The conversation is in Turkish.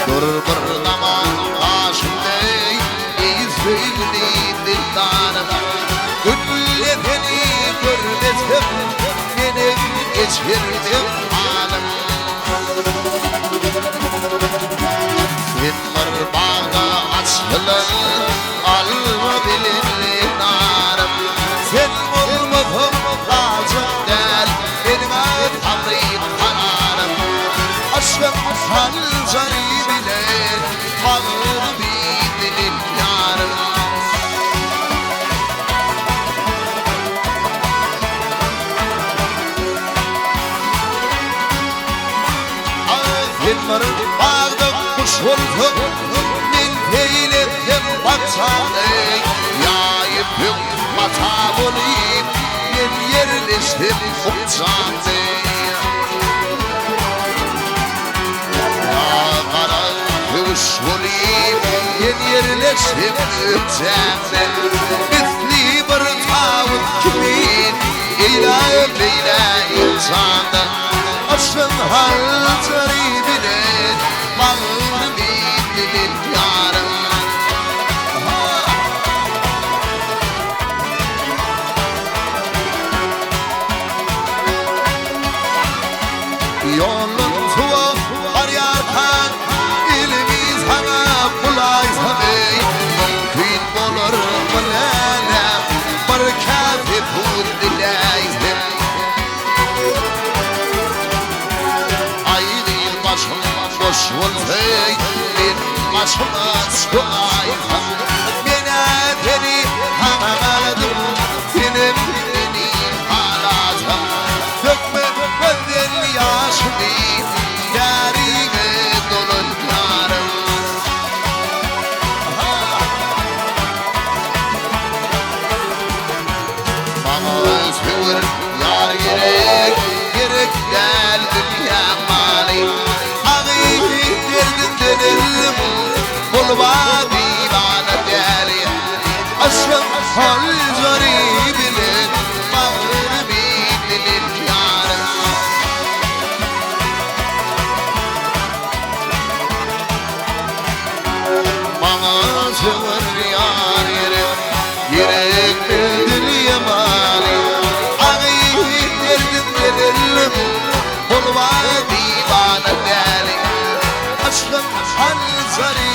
Dur bir zaman başımdey İzbeyli dildarım Gülleteni görmedim Benim geçirdim halim Sen bir bağda açılır Alma bilinli narım Sen olmadın lazım gel Benime tabriyim kararım Aşkım halcari bile Bağır bilinip yarım Ağzınların bağda kuş vurdum Ben eyledim batanı Yayıpım bata bulayım Ben yerleştim uçandı Kuş bulayım Ben yerleştim uçandı Üfli bir tavuk kimin İlahım ile insandı Aşkın halcari bile Bağır bilinip yarım Yolun tuva var yarkan İlimiz hana bulaysa bey Mümkün olur mu nenem Bir kafi pul dileydim Aynı başım boş olsay Ben başıma çıkaydım Bana beni hanaladım Benim benim haladım Dökme gözden yaşımı Yarime dolun yarım Bana sever yar gerek Gerek gel dünya mali Ağıyı derdinden elim Bulma divana deli Aşkım halcari bile Bağır bilinip yarım Bana sever yar gerek Gerek dil yamali Ağıyı derdinden elim Bulma divana deli Aşkım halcari